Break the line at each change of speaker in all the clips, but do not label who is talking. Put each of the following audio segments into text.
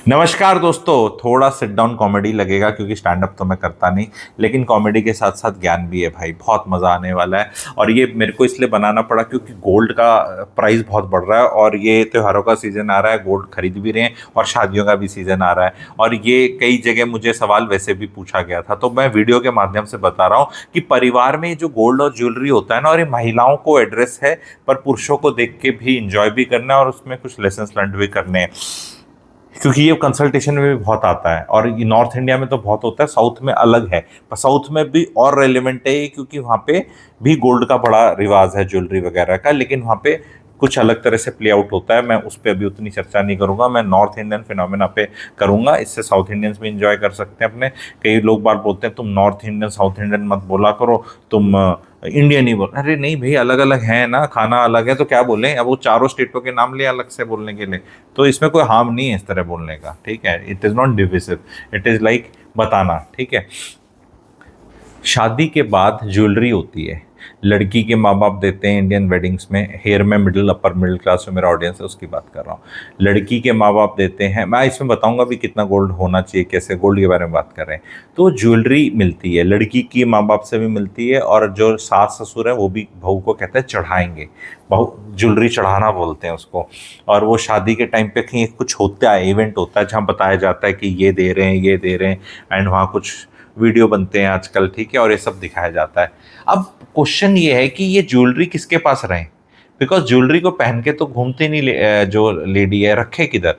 नमस्कार दोस्तों। थोड़ा सिट डाउन कॉमेडी लगेगा क्योंकि स्टैंड अप तो मैं करता नहीं, लेकिन कॉमेडी के साथ साथ ज्ञान भी है भाई। बहुत मज़ा आने वाला है। और ये मेरे को इसलिए बनाना पड़ा क्योंकि गोल्ड का प्राइस बहुत बढ़ रहा है और ये त्योहारों का सीज़न आ रहा है, गोल्ड खरीद भी रहे हैं और शादियों का भी सीज़न आ रहा है। और ये कई जगह मुझे सवाल वैसे भी पूछा गया था, तो मैं वीडियो के माध्यम से बता रहा हूँ कि परिवार में जो गोल्ड और ज्वेलरी होता है ना, और ये महिलाओं को एड्रेस है, पर पुरुषों को देख के भी इंजॉय भी करना है और उसमें कुछ लेसन लर्न भी करने हैं, क्योंकि ये कंसल्टेशन में भी बहुत आता है। और ये नॉर्थ इंडिया में तो बहुत होता है, साउथ में अलग है, पर साउथ में भी और रेलिवेंट है ये, क्योंकि वहाँ पे भी गोल्ड का बड़ा रिवाज है, ज्वेलरी वगैरह का, लेकिन वहाँ पे कुछ अलग तरह से प्ले आउट होता है। मैं उस पर अभी उतनी चर्चा नहीं करूंगा, मैं नॉर्थ इंडियन फिनोमेना पे करूंगा। इससे साउथ इंडियंस भी इंजॉय कर सकते हैं अपने। कई लोग बात बोलते हैं तुम नॉर्थ इंडियन साउथ इंडियन मत बोला करो, तुम इंडियन ही बोल। अरे नहीं भाई, अलग अलग है ना, खाना अलग है तो क्या बोलें। अब वो चारों स्टेटों के नाम लिए अलग से बोलने के लिए, तो इसमें कोई हार्म नहीं है इस तरह बोलने का, ठीक है। It is not divisive, it is like बताना, ठीक है। शादी के बाद ज्वेलरी होती है, लड़की के माँ बाप देते हैं इंडियन वेडिंग्स में। हेयर में मिडिल अपर मिडिल क्लास में मेरा ऑडियंस है, उसकी बात कर रहा हूँ। लड़की के माँ बाप देते हैं, मैं इसमें बताऊंगा भी कितना गोल्ड होना चाहिए, कैसे गोल्ड के बारे में बात कर रहे हैं। तो ज्वेलरी मिलती है, लड़की की माँ बाप से भी मिलती है, और जो सास ससुर है वो भी बहू को कहते हैं चढ़ाएंगे। बहू ज्वेलरी चढ़ाना बोलते हैं उसको। और वो शादी के टाइम पे कहीं कुछ होता है, इवेंट होता है, जहाँ बताया जाता है कि ये दे रहे हैं, ये दे रहे हैं, एंड वहाँ कुछ वीडियो बनते हैं आजकल, ठीक है, और ये सब दिखाया जाता है। अब क्वेश्चन ये है कि ये ज्वेलरी किसके पास रहे, बिकॉज ज्वेलरी को पहन के तो घूमते नहीं जो लेडी है, रखे किधर।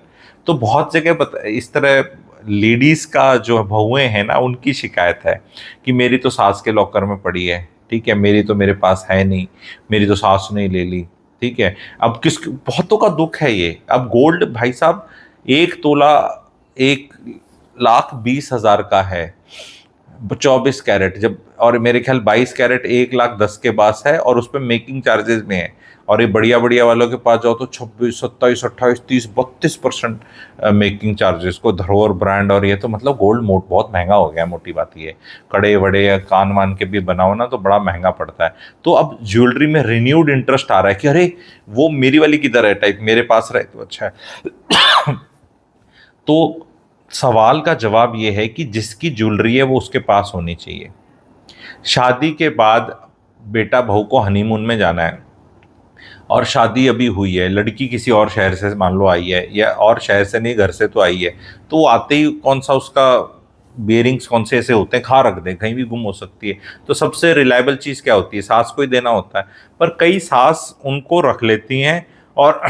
तो बहुत जगह इस तरह लेडीज़ का जो बहुएं हैं ना, उनकी शिकायत है कि मेरी तो सास के लॉकर में पड़ी है, ठीक है, मेरी तो मेरे पास है नहीं, मेरी तो सास ने ले ली, ठीक है। अब किस बहुतों का दुख है ये। अब गोल्ड भाई साहब, 1 तोला 1,20,000 का है, 24 कैरेट, जब और मेरे ख्याल 22 कैरेट 1,10,000 के पास है, और उस पर मेकिंग चार्जेस में है। और ये बढ़िया बढ़िया वालों के पास जाओ तो 26, 27, 28, 30, 32% मेकिंग चार्जेस को धरोहर ब्रांड। और ये तो मतलब गोल्ड मोट बहुत महंगा हो गया, मोटी बात ये। कड़े वड़े या कान वान के भी बनाओ ना तो बड़ा महंगा पड़ता है। तो अब ज्वेलरी में रिन्यूड इंटरेस्ट आ रहा है कि अरे वो मेरी वाली किधर है, टाइप मेरे पास रहे तो अच्छा है। तो सवाल का जवाब ये है कि जिसकी ज्वेलरी है वो उसके पास होनी चाहिए। शादी के बाद बेटा बहू को हनीमून में जाना है, और शादी अभी हुई है, लड़की किसी और शहर से मान लो आई है, या और शहर से नहीं घर से तो आई है, तो वो आते ही कौन सा उसका बेरिंग्स कौन से ऐसे होते हैं, खा रख दें, कहीं भी गुम हो सकती है। तो सबसे रिलायबल चीज़ क्या होती है, सास को ही देना होता है। पर कई सास उनको रख लेती हैं, और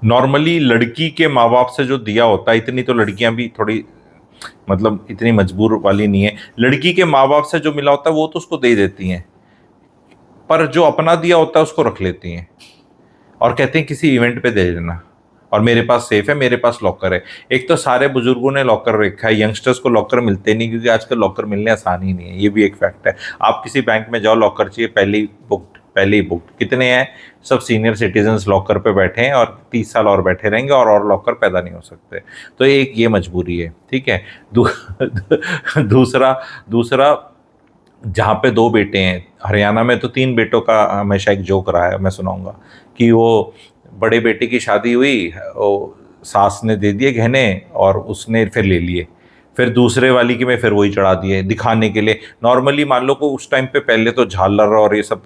नॉर्मली लड़की के माँ बाप से जो दिया होता है, इतनी तो लड़कियां भी थोड़ी मतलब इतनी मजबूर वाली नहीं है, लड़की के माँ बाप से जो मिला होता है वो तो उसको दे देती हैं, पर जो अपना दिया होता है उसको रख लेती हैं और कहते हैं किसी इवेंट पे दे देना, और मेरे पास सेफ है, मेरे पास लॉकर है। एक तो सारे बुजुर्गों ने लॉकर रखा है, यंगस्टर्स को लॉकर मिलते नहीं, क्योंकि आजकल लॉकर मिलने आसान ही नहीं है, ये भी एक फैक्ट है। आप किसी बैंक में जाओ, लॉकर चाहिए, पहले ही बुकड। कितने हैं, सब सीनियर सिटीजन्स लॉकर पे बैठे हैं, और 30 साल और बैठे रहेंगे, और लॉकर पैदा नहीं हो सकते। तो एक ये मजबूरी है, ठीक है। दू, दूसरा दूसरा जहाँ पे 2 बेटे हैं, हरियाणा में तो 3 बेटों का हमेशा एक जोक रहा है, मैं सुनाऊंगा कि वो बड़े बेटे की शादी हुई, वो सास ने दे दिए गहने और उसने फिर ले लिए, फिर दूसरे वाली के में फिर वही चढ़ा दिए दिखाने के लिए। नॉर्मली मान लो को उस टाइम पे पहले तो झालर और ये सब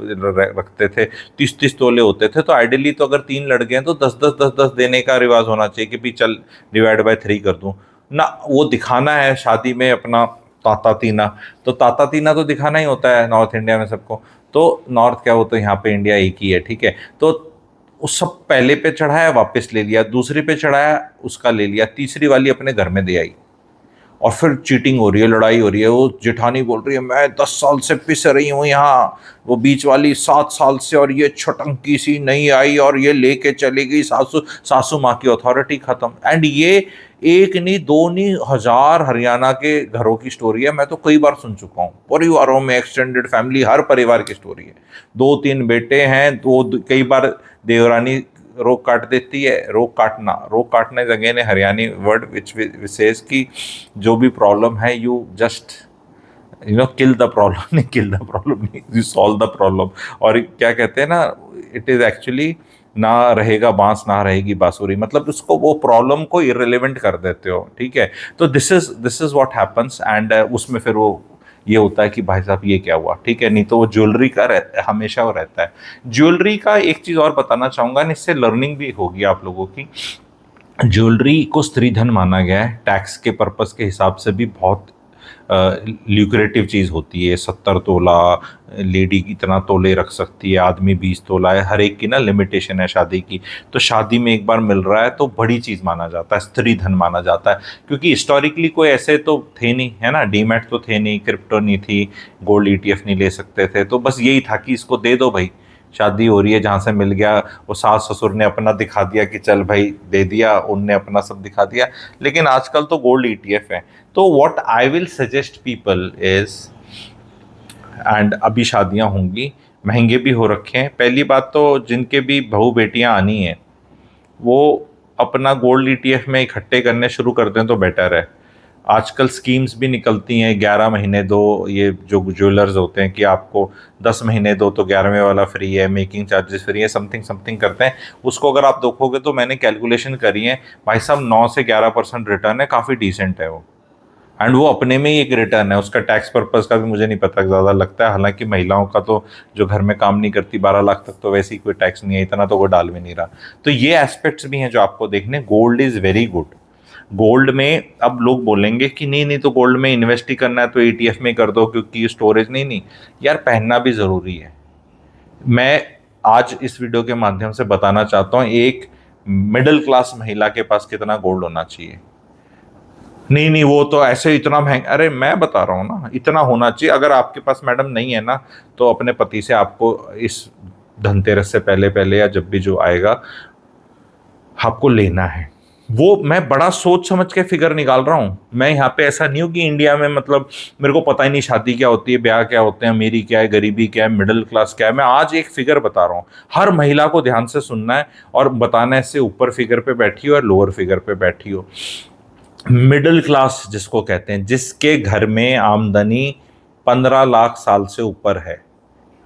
रखते थे, 30-30 तोले होते थे, तो आइडियली तो अगर 3 लड़के हैं तो 10-10 10-10 देने का रिवाज होना चाहिए कि भी चल डिवाइड बाय 3 कर दूं ना। वो दिखाना है शादी में अपना ताता तीना, तो ताता तीना तो दिखाना ही होता है नॉर्थ इंडिया में सबको। तो नॉर्थ क्या हो, तो यहाँ पे इंडिया एक ही है, ठीक है। तो उस सब पहले पे चढ़ाया, वापस ले लिया, दूसरी पे चढ़ाया, उसका ले लिया, तीसरी वाली अपने घर में दे आई, और फिर चीटिंग हो रही है, लड़ाई हो रही है। वो जेठानी बोल रही है मैं 10 साल से पिस रही हूँ यहाँ, वो बीच वाली 7 साल से, और ये छोटंकी सी नहीं आई और ये लेके चली गई, सासू सासू माँ की अथॉरिटी खत्म। एंड ये एक नहीं, दो नहीं, हजार हरियाणा के घरों की स्टोरी है, मैं तो कई बार सुन चुका हूँ। परिवारों में एक्सटेंडेड फैमिली, हर परिवार की स्टोरी है। 2-3 बेटे हैं, तो कई बार देवरानी रोक काट देती है। रोक काटना is again a Haryani word which says कि जो भी प्रॉब्लम है you just kill the problem, नहीं किल द प्रॉब्लम नहीं, यू सॉल्व द प्रॉब्लम। और क्या कहते हैं ना, इट इज एक्चुअली ना रहेगा बांस ना रहेगी बांसुरी, मतलब उसको वो प्रॉब्लम को इररिलेवेंट कर देते हो, ठीक है। तो this is what happens, and उसमें फिर वो ये होता है कि भाई साहब ये क्या हुआ, ठीक है। नहीं तो वो ज्वेलरी का हमेशा वो रहता है। ज्वेलरी का एक चीज़ और बताना चाहूँगा, इससे लर्निंग भी होगी आप लोगों की। ज्वेलरी को स्त्री धन माना गया है, टैक्स के पर्पस के हिसाब से भी बहुत ल्यूक्रेटिव चीज़ होती है। 70 तोला लेडी इतना तोले रख सकती है, आदमी 20 तोला है, हर एक की ना लिमिटेशन है शादी की। तो शादी में एक बार मिल रहा है तो बड़ी चीज़ माना जाता है, स्त्री धन माना जाता है, क्योंकि हिस्टोरिकली कोई ऐसे तो थे नहीं, है ना, डीमैट तो थे नहीं, क्रिप्टो नहीं थी, गोल्ड ईटीएफ नहीं ले सकते थे, तो बस यही था कि इसको दे दो भाई, शादी हो रही है, जहाँ से मिल गया। वो सास ससुर ने अपना दिखा दिया कि चल भाई दे दिया, उनने अपना सब दिखा दिया। लेकिन आजकल तो गोल्ड ईटीएफ है। तो what I will suggest people is, and अभी शादियां होंगी, महंगे भी हो रखे हैं। पहली बात तो जिनके भी बहू बेटियां आनी है वो अपना गोल्ड ईटीएफ में इकट्ठे करने शुरू कर दें तो बेटर है। आजकल स्कीम्स भी निकलती हैं, 11 महीने दो, ये जो ज्वेलर्स होते हैं कि आपको 10 महीने दो तो 11वें वाला फ्री है, मेकिंग चार्जेस फ्री है, समथिंग समथिंग करते हैं। उसको अगर आप देखोगे तो मैंने कैलकुलेशन करी है भाई साहब, 9 से 11% रिटर्न है, काफ़ी डिसेंट है वो। एंड वो अपने में ही एक रिटर्न है, उसका टैक्स पर्पस का भी मुझे नहीं पता ज़्यादा लगता है। हालांकि महिलाओं का तो जो घर में काम नहीं करती 12 लाख तक तो वैसे ही कोई टैक्स नहीं है, इतना तो वो डाल भी नहीं रहा। तो ये एस्पेक्ट्स भी हैं जो आपको देखने। Gold is very good. Gold में अब लोग बोलेंगे कि नहीं नहीं, तो गोल्ड में इन्वेस्ट ही करना है तो ईटीएफ में कर दो क्योंकि स्टोरेज नहीं, नहीं यार, पहनना भी ज़रूरी है। मैं आज इस वीडियो के माध्यम से बताना चाहता हूँ एक मिडिल क्लास महिला के पास कितना गोल्ड होना चाहिए। नहीं नहीं, वो तो ऐसे इतना महंगा, अरे मैं बता रहा हूँ ना, इतना होना चाहिए। अगर आपके पास मैडम नहीं है ना, तो अपने पति से आपको इस धनतेरस से पहले पहले या जब भी जो आएगा आपको लेना है। वो मैं बड़ा सोच समझ के फिगर निकाल रहा हूँ। मैं यहाँ पे ऐसा नहीं हूँ कि इंडिया में मतलब मेरे को पता ही नहीं शादी क्या होती है, ब्याह क्या होते हैं, अमीरी क्या है, गरीबी क्या है, मिडिल क्लास क्या है। मैं आज एक फिगर बता रहा हूँ, हर महिला को ध्यान से सुनना है और बताना है, इससे ऊपर फिगर पे बैठी हो और लोअर फिगर पे बैठी हो। मिडिल क्लास जिसको कहते हैं, जिसके घर में आमदनी 15 लाख साल से ऊपर है।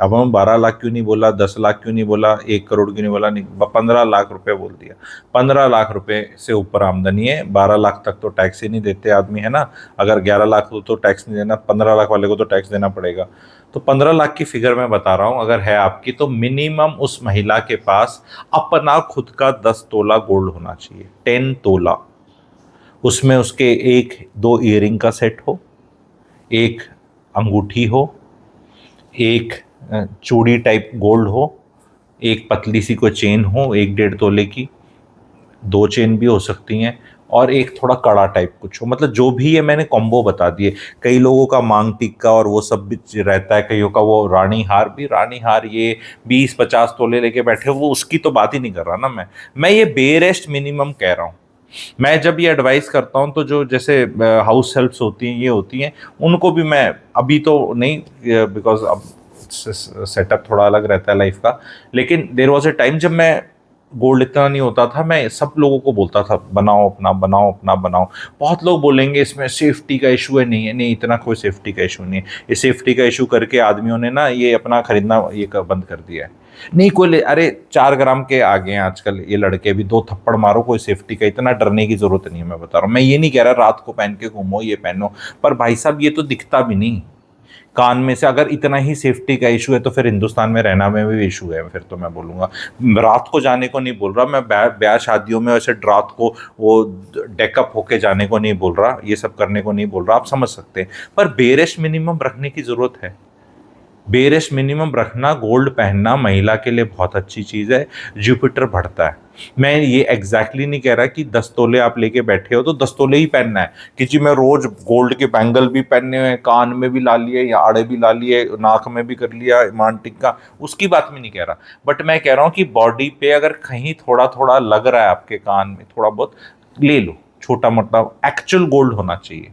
अब हम 12 लाख क्यों नहीं बोला, 10 लाख क्यों नहीं बोला, 1 करोड़ क्यों नहीं बोला, नहीं 15 लाख रुपए बोल दिया। 15 लाख रुपए से ऊपर आमदनी है, 12 लाख तक तो टैक्स ही नहीं देते आदमी, है ना। अगर 11 लाख तो टैक्स नहीं देना, 15 लाख वाले को तो टैक्स देना पड़ेगा। तो 15 लाख की फिगर मैं बता रहा हूँ, अगर है आपकी तो मिनिमम उस महिला के पास अपना खुद का 10 तोला गोल्ड होना चाहिए, 10 तोला। उसमें उसके एक दो ईयरिंग का सेट हो, एक अंगूठी हो, एक चूड़ी टाइप गोल्ड हो, एक पतली सी कोई चेन हो 1-1.5 तोले की, 2 चेन भी हो सकती हैं, और एक थोड़ा कड़ा टाइप कुछ हो। मतलब जो भी है मैंने कॉम्बो बता दिए। कई लोगों का मांग टिक्का और वो सब भी रहता है, कईयों का वो रानी हार भी, रानी हार ये 20-50 तोले लेके बैठे, वो उसकी तो बात ही नहीं कर रहा ना मैं ये बेरेस्ट मिनिमम कह रहा हूँ। मैं जब ये एडवाइस करता हूँ तो जो जैसे हाउस हेल्प्स होती हैं, ये होती हैं, उनको भी मैं अभी तो नहीं, बिकॉज अब सेटअप थोड़ा अलग रहता है लाइफ का। लेकिन देयर वाज अ टाइम जब मैं गोल्ड इतना नहीं होता था, मैं सब लोगों को बोलता था बनाओ अपना, बनाओ अपना, बनाओ। बहुत लोग बोलेंगे इसमें सेफ्टी का इशू है, नहीं है, नहीं इतना कोई सेफ्टी का इशू नहीं है। ये सेफ्टी का इशू करके आदमियों ने ना ये अपना खरीदना बंद कर दिया है। नहीं कोई अरे 4 ग्राम के आ गए हैं आजकल ये लड़के भी, 2 थप्पड़ मारो, कोई सेफ्टी का इतना डरने की जरूरत नहीं है। मैं बता रहा हूँ, मैं ये नहीं कह रहा रात को पहन के घूमो, ये पहनो, पर भाई साहब ये तो दिखता भी नहीं कान में से। अगर इतना ही सेफ्टी का इशू है तो फिर हिंदुस्तान में रहना में भी इशू है। फिर तो मैं बोलूँगा, रात को जाने को नहीं बोल रहा मैं, ब्याह शादियों में वैसे रात को वो डेकअप होके जाने को नहीं बोल रहा, ये सब करने को नहीं बोल रहा, आप समझ सकते हैं। पर बेरेस्ट मिनिमम रखने की ज़रूरत है। बेरेस्ट मिनिमम रखना, गोल्ड पहनना महिला के लिए बहुत अच्छी चीज़ है। जुपिटर बढ़ता है। मैं ये एग्जैक्टली नहीं कह रहा कि 10 तोले आप लेके बैठे हो तो 10 तोले ही पहनना है कि जी मैं रोज गोल्ड के बैंगल भी पहनने हैं, कान में भी ला लिए या आड़े भी ला लिए, नाक में भी कर लिया, मान टिक्का, उसकी बात में नहीं कह रहा। बट मैं कह रहा हूँ कि बॉडी पे अगर कहीं थोड़ा थोड़ा लग रहा है आपके कान में, थोड़ा बहुत ले लो, छोटा मोटा एक्चुअल गोल्ड होना चाहिए।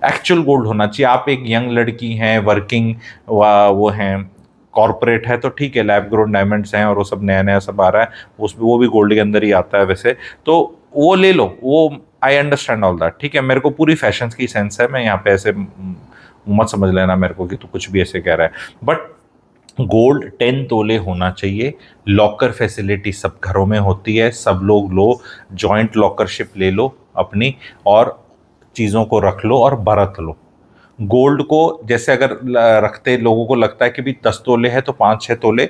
एक्चुअल गोल्ड होना चाहिए। आप एक यंग लड़की हैं, वर्किंग वो हैं, कॉरपोरेट है तो ठीक है, लैब ग्रोन डायमंड्स हैं और वो सब नया नया सब आ रहा है, उसमें वो भी गोल्ड के अंदर ही आता है वैसे, तो वो ले लो। वो आई अंडरस्टैंड ऑल दैट, ठीक है, मेरे को पूरी फैशन की सेंस है। मैं यहाँ पे ऐसे मत समझ लेना मेरे को कि तू कुछ भी ऐसे कह रहा है। बट गोल्ड 10 तोले होना चाहिए। लॉकर फैसिलिटी सब घरों में होती है, सब लोग लो, जॉइंट लॉकरशिप ले लो अपनी, और चीज़ों को रख लो और बरत लो। गोल्ड को जैसे अगर रखते लोगों को लगता है कि भी 10 तोले है तो 5-6 तोले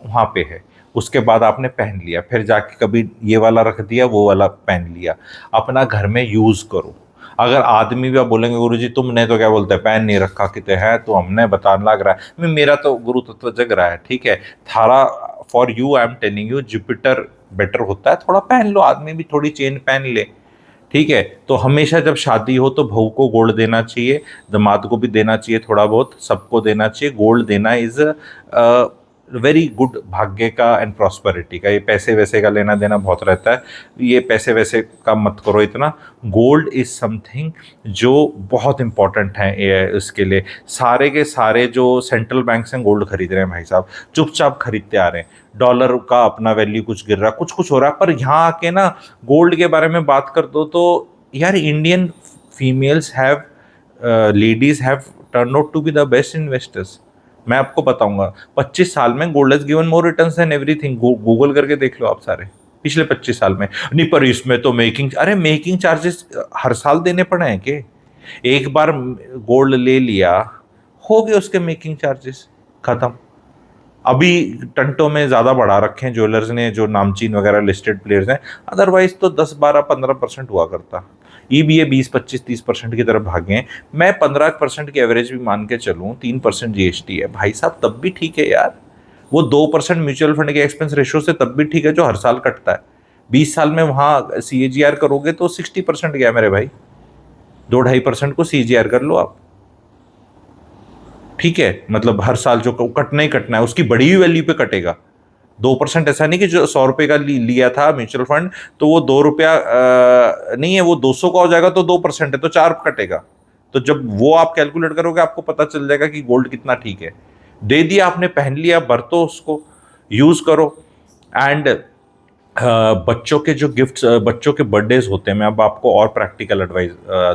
वहाँ पे है, उसके बाद आपने पहन लिया, फिर जाके कभी ये वाला रख दिया, वो वाला पहन लिया। अपना घर में यूज़ करो। अगर आदमी भी आप बोलेंगे गुरु जी तुमने तो क्या बोलते हैं पहन नहीं रखा कितने है, तो हमने बताने लग रहा है, मेरा तो गुरु तत्व जग रहा है, ठीक है। थारा for you I am telling you, Jupiter better होता है, थोड़ा पहन लो, आदमी भी थोड़ी चेन पहन ले, ठीक है। तो हमेशा जब शादी हो तो बहू को गोल्ड देना चाहिए, दामाद को भी देना चाहिए, थोड़ा बहुत सबको देना चाहिए। गोल्ड देना इज वेरी गुड, भाग्य का एंड प्रॉस्पेरिटी का। ये पैसे वैसे का लेना देना बहुत रहता है, ये पैसे वैसे का मत करो इतना। गोल्ड इज समथिंग जो बहुत इंपॉर्टेंट है इसके लिए। सारे के सारे जो सेंट्रल बैंक हैं गोल्ड खरीद रहे हैं भाई साहब, चुपचाप खरीदते आ रहे हैं। डॉलर का अपना वैल्यू कुछ गिर रहा है, कुछ कुछ हो रहा है, पर यहाँ आके ना गोल्ड के बारे में बात कर दो तो यार Indian females have, ladies have turn out to be the best investors. मैं आपको बताऊंगा 25 साल में gold has given more returns than everything. Google करके देख लो आप सारे पिछले 25 साल में। नहीं पर इसमें तो मेकिंग, अरे मेकिंग चार्जेस हर साल देने पड़े हैं के? एक बार गोल्ड ले लिया, हो गए उसके मेकिंग चार्जेस खत्म। अभी टंटो में ज़्यादा बढ़ा रखे हैं ज्वेलर्स ने, जो नामचीन वगैरह लिस्टेड प्लेयर्स हैं, अदरवाइज तो 10-12-15% हुआ करता। ये भी ये 20-25-30% की तरफ भागे हैं। मैं 15% की एवरेज भी मान के चलूँ, 3% जीएसटी है भाई साहब, तब भी ठीक है यार। वो 2% म्यूचुअल फंड के एक्सपेंस रेशो से तब भी ठीक है, जो हर साल कटता है। 20 साल में वहाँ CAGR करोगे तो 60% गया मेरे भाई। 2-2.5% को CAGR कर लो आप, ठीक है। मतलब हर साल जो कटना ही कटना है, उसकी बढ़ी हुई वैल्यू पे कटेगा। 2% ऐसा नहीं कि जो 100 रुपए का लिया था म्यूचुअल फंड, तो वो 2 रुपया नहीं है, वो 200 का हो जाएगा तो 2% है तो 4 कटेगा। तो जब वो आप कैलकुलेट करोगे आपको पता चल जाएगा कि गोल्ड कितना ठीक है। दे दिया आपने, पहन लिया, बरतो उसको, यूज करो। एंड बच्चों के जो गिफ्ट्स, बच्चों के बर्थडेज होते हैं, मैं अब आपको और प्रैक्टिकल एडवाइस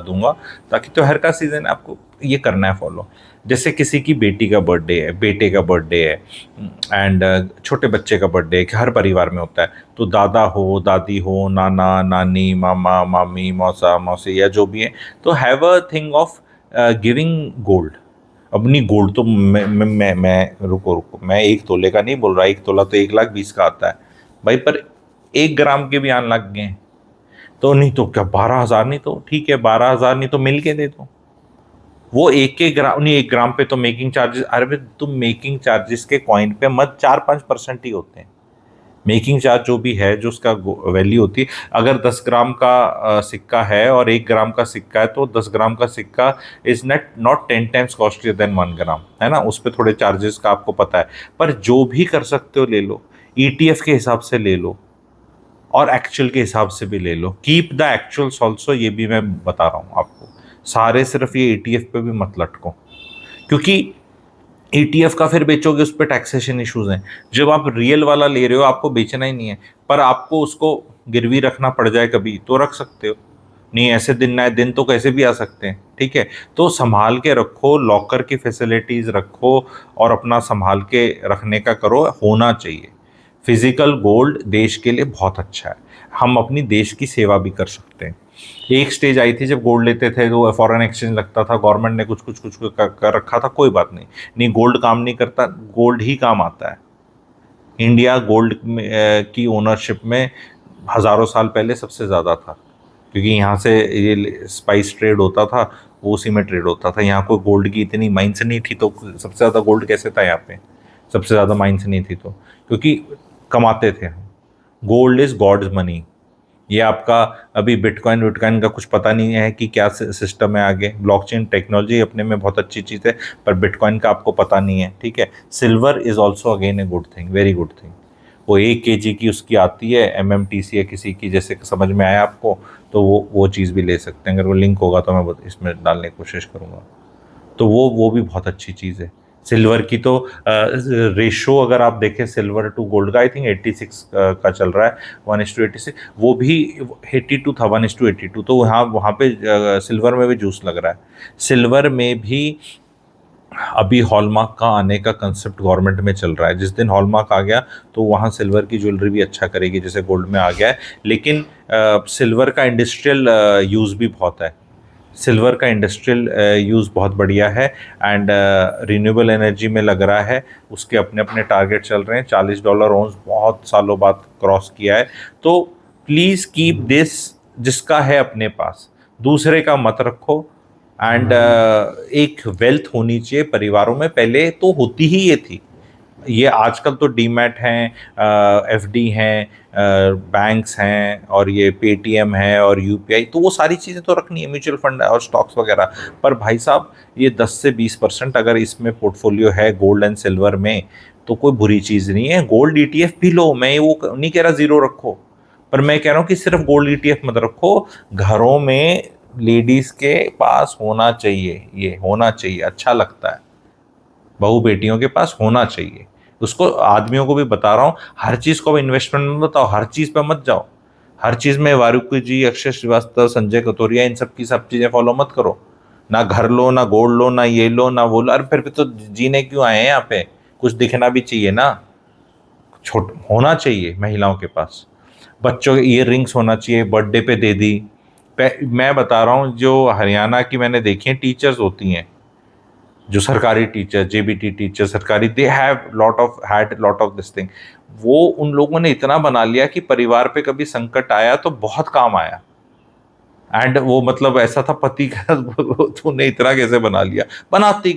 दूंगा, ताकि त्योहार का सीजन है, आपको ये करना है फॉलो। जैसे किसी की बेटी का बर्थडे है, बेटे का बर्थडे है, एंड छोटे बच्चे का बर्थडे है, हर परिवार में होता है, तो दादा हो, दादी हो, नाना नानी, मामा मामी, मौसा मौसी, या जो भी है, तो have a thing of giving gold. अपनी गोल्ड तो मैं रुको रुको, मैं 1 तोले का नहीं बोल रहा, 1 तोला तो 1,20,000 का आता है भाई, पर 1 ग्राम के भी आने लग गए हैं। तो नहीं तो क्या 12,000, नहीं तो ठीक है 12,000, नहीं तो मिल के दे दो। वो एक एक ग्राम नहीं, 1 ग्राम पे तो मेकिंग चार्जेस, अरे भाई तुम मेकिंग चार्जेस के कॉइन पे मत, 4-5% ही होते हैं मेकिंग चार्ज, जो भी है, जो उसका वैल्यू होती है। अगर 10 ग्राम का सिक्का है और 1 ग्राम का सिक्का है, तो 10 ग्राम का सिक्का is not 10 times costlier then 1 ग्राम, है ना। उस पर थोड़े चार्जेस का आपको पता है, पर जो भी कर सकते हो ले लो। ETF के हिसाब से ले लो और एक्चुअल के हिसाब से भी ले लो। कीप द एक्चुअल्स ऑल्सो, ये भी मैं बता रहा हूँ आपको। सारे सिर्फ ये ETF पे भी मत लटको, क्योंकि ETF का फिर बेचोगे उस पर टैक्सेशन इश्यूज हैं। जब आप रियल वाला ले रहे हो, आपको बेचना ही नहीं है, पर आपको उसको गिरवी रखना पड़ जाए कभी, तो रख सकते हो। नहीं ऐसे दिन ना दिन तो कैसे भी आ सकते हैं, ठीक है। तो संभाल के रखो, लॉकर की फैसिलिटीज रखो, और अपना संभाल के रखने का करो, होना चाहिए। फिजिकल गोल्ड देश के लिए बहुत अच्छा है, हम अपनी देश की सेवा भी कर सकते हैं। एक स्टेज आई थी जब गोल्ड लेते थे तो फॉरेन एक्सचेंज लगता था, गवर्नमेंट ने कुछ कुछ कुछ कर रखा था, कोई बात नहीं, नहीं गोल्ड काम नहीं करता, गोल्ड ही काम आता है। इंडिया गोल्ड की ओनरशिप में हज़ारों साल पहले सबसे ज़्यादा था, क्योंकि यहाँ से ये स्पाइस ट्रेड होता था, वो उसी में ट्रेड होता था। यहाँ कोई गोल्ड की इतनी माइंस नहीं थी, तो सबसे ज़्यादा गोल्ड कैसे था यहाँ पे? सबसे ज़्यादा माइंस नहीं थी तो, क्योंकि कमाते थे हम। Gold is god's money. ये आपका अभी बिटकॉइन विटकॉइन का कुछ पता नहीं है कि क्या सिस्टम है आगे। ब्लॉकचेन टेक्नोलॉजी अपने में बहुत अच्छी चीज़ है, पर बिटकॉइन का आपको पता नहीं है, ठीक है। Silver is also again a good thing, very good thing. वो 1 kg की उसकी आती है, MMTC है किसी की, जैसे समझ में आया आपको, तो वो चीज़ भी ले सकते हैं। अगर वो लिंक होगा तो मैं इसमें डालने की कोशिश करूँगा। तो वो भी बहुत अच्छी चीज़ है। सिल्वर की तो रेशो अगर आप देखें सिल्वर टू गोल्ड का, आई थिंक 86 का चल रहा है, 1:86। वो भी 82 था, 1:82। तो वहाँ पे सिल्वर में भी जूस लग रहा है। सिल्वर में भी अभी हॉलमार्क का आने का कंसेप्ट गवर्नमेंट में चल रहा है। जिस दिन हॉलमार्क आ गया तो वहाँ सिल्वर की ज्वेलरी भी अच्छा करेगी, जैसे गोल्ड में आ गया है। लेकिन सिल्वर का इंडस्ट्रियल यूज़ भी बहुत है। सिल्वर का इंडस्ट्रियल यूज़ बहुत बढ़िया है एंड रिन्यूएबल एनर्जी में लग रहा है। उसके अपने अपने टारगेट चल रहे हैं। $40 ऑन्स बहुत सालों बाद क्रॉस किया है। तो प्लीज़ कीप दिस, जिसका है अपने पास, दूसरे का मत रखो। एंड एक वेल्थ होनी चाहिए परिवारों में, पहले तो होती ही ये थी। ये आजकल तो डीमैट हैं, एफडी हैं, बैंक्स हैं, और ये पेटीएम है और यूपीआई, तो वो सारी चीज़ें तो रखनी है, म्यूचुअल फंड और स्टॉक्स वगैरह। पर भाई साहब, ये 10 से 20% अगर इसमें पोर्टफोलियो है गोल्ड एंड सिल्वर में, तो कोई बुरी चीज़ नहीं है। गोल्ड ईटीएफ भी लो, मैं वो नहीं कह रहा ज़ीरो रखो, पर मैं कह रहा हूँ कि सिर्फ गोल्ड ईटीएफ मत रखो। घरों में लेडीज़ के पास होना चाहिए, ये होना चाहिए, अच्छा लगता है। बहू बेटियों के पास होना चाहिए। उसको आदमियों को भी बता रहा हूँ, हर चीज़ को इन्वेस्टमेंट मत बताओ, हर चीज़ पे मत जाओ। हर चीज़ में वारुकी जी, अक्षय श्रीवास्तव, संजय कतोरिया, इन सब की सब चीज़ें फॉलो मत करो। ना घर लो, ना गोल्ड लो, ना ये लो, ना वो लो। अरे फिर तो जीने क्यों आए हैं यहाँ पे? कुछ दिखना भी चाहिए ना। छोट होना चाहिए महिलाओं के पास। बच्चों के ईयर रिंग्स होना चाहिए, बर्थडे पे दे दी। मैं बता रहा हूँ, जो हरियाणा की मैंने देखी हैं टीचर्स होती हैं, जो सरकारी टीचर, जेबीटी टीचर सरकारी, they have had lot of this thing. वो उन लोगों ने इतना बना लिया कि परिवार पे कभी संकट आया तो बहुत काम आया। एंड वो मतलब ऐसा था पति का तूने इतना कैसे बना लिया, बनाती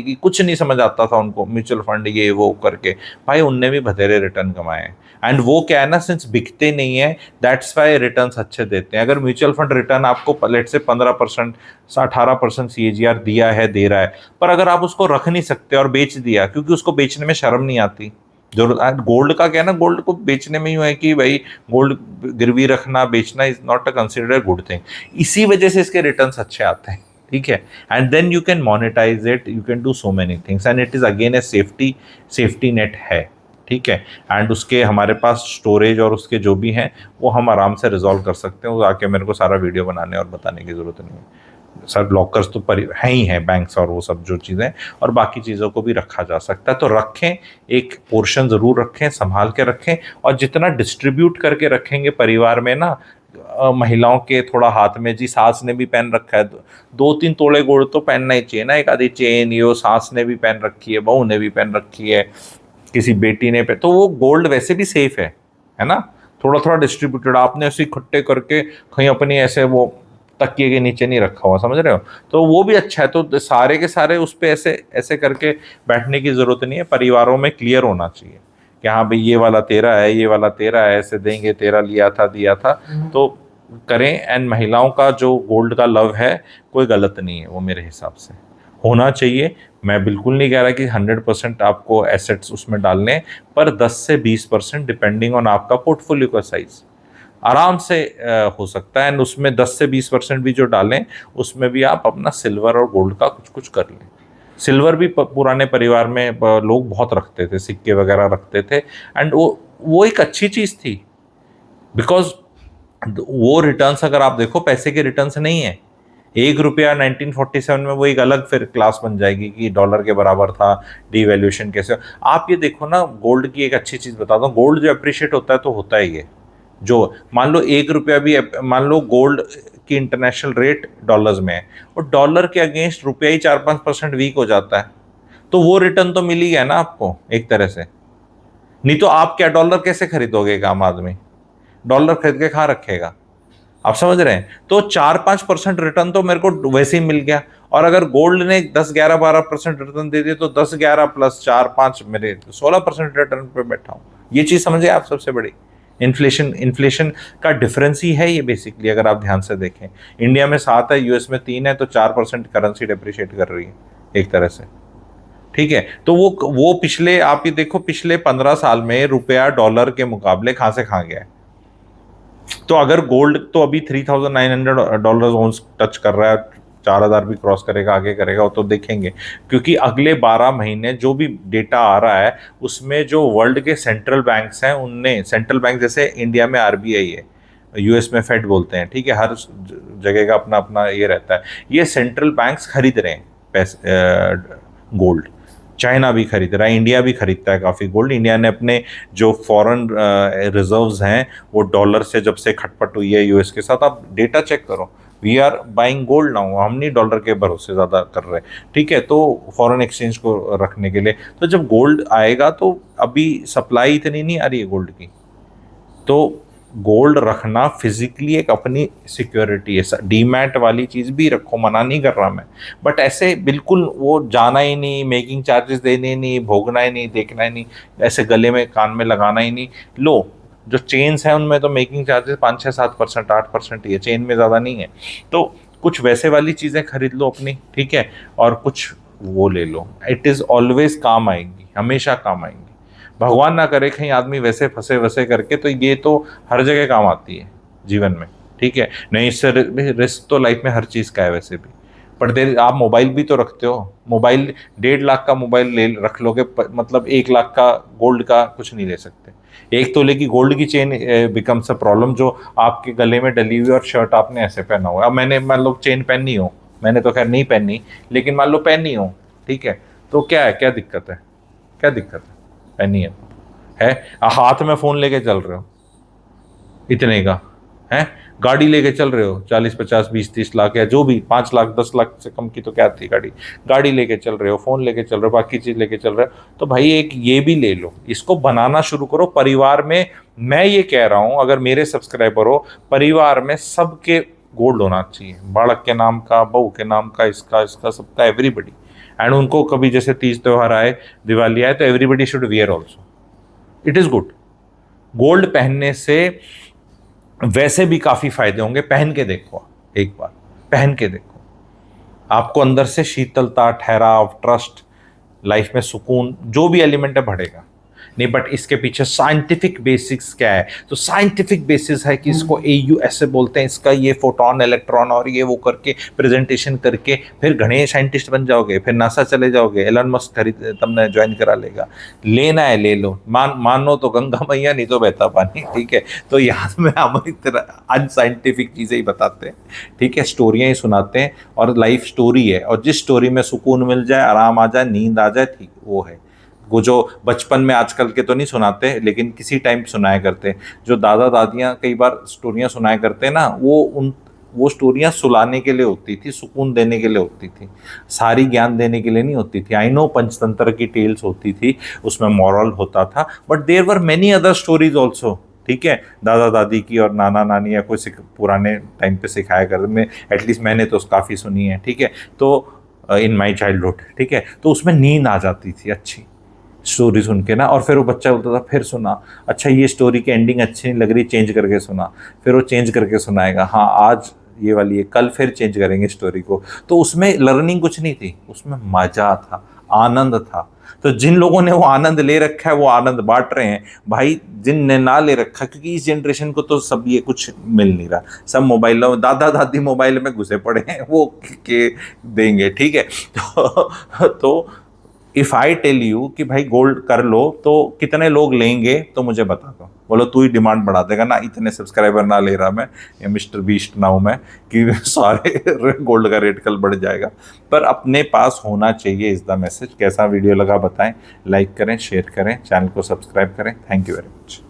की कुछ नहीं समझ आता था उनको, म्यूचुअल फंड ये वो करके। भाई उनने भी बथेरे रिटर्न कमाए। एंड वो क्या है ना, सिंस बिकते नहीं है, दैट्स वाई रिटर्न्स अच्छे देते हैं। अगर म्यूचुअल फंड रिटर्न आपको लेट से 15%, 18% CAGR दिया है, दे रहा है, पर अगर आप उसको रख नहीं सकते और बेच दिया, क्योंकि उसको बेचने में शर्म नहीं आती। जो गोल्ड का क्या है ना, गोल्ड को बेचने में यूँ है कि भाई गोल्ड गिरवी रखना, बेचना is not a considered good thing. इसी वजह से इसके रिटर्न्स अच्छे आते हैं, ठीक है। And then you can monetize it, you can do so many things, and it is again a safety net है, ठीक है। एंड उसके हमारे पास स्टोरेज और उसके जो भी हैं वो हम आराम से रिजॉल्व कर सकते हैं। वो आके मेरे को सारा वीडियो बनाने और बताने की ज़रूरत नहीं है। सर लॉकर्स तो हैं ही हैं, बैंक्स और वो सब जो चीज़ें, और बाकी चीज़ों को भी रखा जा सकता है। तो रखें, एक पोर्शन ज़रूर रखें, संभाल के रखें। और जितना डिस्ट्रीब्यूट करके रखेंगे परिवार में ना, महिलाओं के थोड़ा हाथ में, जी सास ने भी पहन रखा है, 2-3 तोले गोल्ड तो पहनना ही चाहिए ना, एक आधी चेन, ये सास ने भी पहन रखी है, बहू ने भी पहन रखी है, किसी बेटी ने पे, तो वो गोल्ड वैसे भी सेफ है ना। थोड़ा थोड़ा डिस्ट्रीब्यूटेड, आपने उसे इकट्ठे करके कहीं अपनी ऐसे वो तकिए के नीचे नहीं रखा हुआ, समझ रहे हो, तो वो भी अच्छा है। तो सारे के सारे उस पर ऐसे ऐसे करके बैठने की ज़रूरत नहीं है। परिवारों में क्लियर होना चाहिए कि हाँ भाई ये वाला तेरा है, ये वाला तेरा है, ऐसे देंगे, तेरा लिया था, दिया था, तो करें। एंड महिलाओं का जो गोल्ड का लव है, कोई गलत नहीं है वो, मेरे हिसाब से होना चाहिए। मैं बिल्कुल नहीं कह रहा कि 100% आपको एसेट्स उसमें डालने, पर 10 से 20% डिपेंडिंग ऑन आपका पोर्टफोलियो का साइज आराम से हो सकता है। एंड उसमें 10 से 20% भी जो डालें, उसमें भी आप अपना सिल्वर और गोल्ड का कुछ कुछ कर लें। सिल्वर भी पुराने परिवार में लोग बहुत रखते थे, सिक्के वगैरह रखते थे, एंड वो एक अच्छी चीज़ थी। बिकॉज वो रिटर्न्स अगर आप देखो, पैसे के रिटर्न्स नहीं है। ₹1 1947 में वो एक अलग फिर क्लास बन जाएगी कि डॉलर के बराबर था, डीवैल्यूएशन कैसे। आप ये देखो ना, गोल्ड की एक अच्छी चीज़ बताता हूँ, गोल्ड जो अप्रिशिएट होता है तो होता ही है। जो मान लो ₹1 भी, मान लो गोल्ड की इंटरनेशनल रेट डॉलर्स में है, और डॉलर के अगेंस्ट रुपया ही 4-5% वीक हो जाता है, तो वो रिटर्न तो मिल ही गया ना आपको एक तरह से। नहीं तो आप क्या डॉलर कैसे खरीदोगे? एक आम आदमी डॉलर खरीद के कहाँ रखेगा? आप समझ रहे हैं? तो 4-5% रिटर्न तो मेरे को वैसे ही मिल गया। और अगर गोल्ड ने 10-11-12% रिटर्न दे दिए, तो 10-11 प्लस 4-5 मेरे 16% रिटर्न पे बैठा हूँ। ये चीज़ समझिए आप, सबसे बड़ी इन्फ्लेशन का डिफरेंस ही है ये बेसिकली। अगर आप ध्यान से देखें, इंडिया में 7 है, यूएस में 3 है, तो 4% करेंसी डेप्रिशिएट कर रही है एक तरह से, ठीक है। तो वो पिछले, आप ये देखो, पिछले 15 साल में रुपया डॉलर के मुकाबले कहाँ से कहाँ गया है। तो अगर गोल्ड तो अभी $3,900 ऑन्स टच कर रहा है, 4,000 भी क्रॉस करेगा, आगे करेगा, वो तो देखेंगे। क्योंकि अगले 12 महीने जो भी डेटा आ रहा है, उसमें जो वर्ल्ड के सेंट्रल बैंक्स हैं, उनने, सेंट्रल बैंक जैसे इंडिया में RBI है, यूएस में फेड बोलते हैं, ठीक है, हर जगह का अपना अपना ये रहता है, ये सेंट्रल बैंक्स खरीद रहे हैं। पैसे गोल्ड। चाइना भी खरीद रहा है, इंडिया भी खरीदता है काफ़ी गोल्ड। इंडिया ने अपने जो फॉरेन रिजर्व्स हैं वो डॉलर से जब से खटपट हुई है यूएस के साथ, आप डेटा चेक करो, we are buying gold now, हम नहीं डॉलर के भरोसे ज़्यादा कर रहे। ठीक है, तो फॉरेन एक्सचेंज को रखने के लिए, तो जब गोल्ड आएगा तो अभी सप्लाई इतनी नहीं आ रही है गोल्ड की, तो गोल्ड रखना फिजिकली एक अपनी सिक्योरिटी है। डीमैट वाली चीज़ भी रखो, मना नहीं कर रहा मैं, बट ऐसे बिल्कुल वो जाना ही नहीं, मेकिंग चार्जेस देने ही नहीं, भोगना ही नहीं, देखना ही नहीं, ऐसे गले में कान में लगाना ही नहीं। लो, जो चेन्स हैं उनमें तो मेकिंग चार्जेस 5-6-7%, 8% ही है, चेन में ज़्यादा नहीं है। तो कुछ वैसे वाली चीज़ें खरीद लो अपनी, ठीक है, और कुछ वो ले लो, इट इज़ ऑलवेज काम आएंगी, हमेशा काम आएंगी। भगवान ना करे कहीं आदमी वैसे फंसे वैसे करके, तो ये तो हर जगह काम आती है जीवन में। ठीक है, नहीं इससे रिस्क तो लाइफ में हर चीज़ का है वैसे भी। पर देर आप मोबाइल भी तो रखते हो, मोबाइल 1.5 लाख का मोबाइल ले रख लोगे, मतलब 1 लाख का गोल्ड का कुछ नहीं ले सकते। 1 तोले की गोल्ड की चेन बिकम्स अ प्रॉब्लम, जो आपके गले में डली हुई और शर्ट आपने ऐसे पहना हुआ। अब मैंने मान लो चेन पहनी हो, मैंने तो खैर नहीं पहनी, लेकिन मान लो पहनी हो, ठीक है, तो क्या है, क्या दिक्कत है, क्या दिक्कत है, पहनी है। हाथ में फ़ोन लेके चल रहे हो इतने का, है, गाड़ी लेके चल रहे हो 40-50-20-30 लाख या जो भी, 5 लाख 10 लाख से कम की तो क्या थी गाड़ी, गाड़ी लेके चल रहे हो, फ़ोन लेके चल रहे हो, बाकी चीज़ लेके चल रहे हो, तो भाई एक ये भी ले लो, इसको बनाना शुरू करो परिवार में। मैं ये कह रहा हूँ, अगर मेरे सब्सक्राइबर हो, परिवार में सबके गोल्ड होना चाहिए, बालक के नाम का, बहू के नाम का, इसका इसका सबका, एवरीबडी। एंड उनको कभी जैसे तीज त्योहार आए, दिवाली आए, तो everybody should wear also, it is good. Gold पहनने से वैसे भी काफ़ी फायदे होंगे, पहन के देखो, एक बार पहन के देखो, आपको अंदर से शीतलता, ठहराव, ट्रस्ट, लाइफ में सुकून, जो भी एलिमेंट है बढ़ेगा। नहीं, बट इसके पीछे साइंटिफिक बेसिक्स क्या है, तो साइंटिफिक बेसिस है कि इसको एयू ऐसे बोलते हैं, इसका ये फोटोन इलेक्ट्रॉन और ये वो करके प्रेजेंटेशन करके फिर घने साइंटिस्ट बन जाओगे, फिर नासा चले जाओगे, एलन मस्क खरीद तुमने ज्वाइन करा लेगा। लेना है ले लो, मानो तो गंगा मैया, नहीं तो बहता पानी। ठीक है, तो यहाँ में हम इतना अनसाइंटिफिक चीज़ें ही बताते हैं, ठीक है, स्टोरियाँ ही सुनाते हैं, और लाइफ स्टोरी है, और जिस स्टोरी में सुकून मिल जाए, आराम आ जाए, नींद आ जाए, ठीक वो है। वो जो बचपन में आजकल के तो नहीं सुनाते, लेकिन किसी टाइम सुनाया करते, जो दादा दादियाँ कई बार स्टोरियाँ सुनाया करते हैं ना, वो स्टोरियाँ सुलाने के लिए होती थी, सुकून देने के लिए होती थी, सारी ज्ञान देने के लिए नहीं होती थी। आई नो पंचतंत्र की टेल्स होती थी, उसमें मॉरल होता था, but there were many other stories also. ठीक है, दादा दादी की और नाना नानी या कोई पुराने टाइम पे सिखाया कर, मैं एटलीस्ट मैंने तो काफ़ी सुनी है। ठीक है, तो इन माई चाइल्डहुड, ठीक है, तो उसमें नींद आ जाती थी अच्छी स्टोरी सुन के ना, और फिर वो बच्चा बोलता था फिर सुना, अच्छा ये स्टोरी की एंडिंग अच्छी नहीं लग रही, चेंज करके सुना, फिर वो चेंज करके सुनाएगा, हाँ आज ये वाली है, कल फिर चेंज करेंगे स्टोरी को। तो उसमें लर्निंग कुछ नहीं थी, उसमें मजा था, आनंद था। तो जिन लोगों ने वो आनंद ले रखा है वो आनंद बांट रहे हैं भाई, जिनने ना ले रखा, क्योंकि इस जनरेशन को तो सब ये कुछ मिल नहीं रहा, सब मोबाइल, दादा दादी मोबाइल में घुसे पड़े हैं, वो के देंगे। ठीक है, तो इफ़ आई टेल यू कि भाई गोल्ड कर लो, तो कितने लोग लेंगे, तो मुझे बता दो। बोलो तू ही डिमांड बढ़ा देगा ना, इतने सब्सक्राइबर ना ले रहा मैं, या मिस्टर बीस्ट ना हूँ मैं कि सारे गोल्ड का रेट कल बढ़ जाएगा। पर अपने पास होना चाहिए, इज़ द मैसेज। कैसा वीडियो लगा बताएं, लाइक करें, शेयर करें, चैनल को सब्सक्राइब करें। Thank you very much.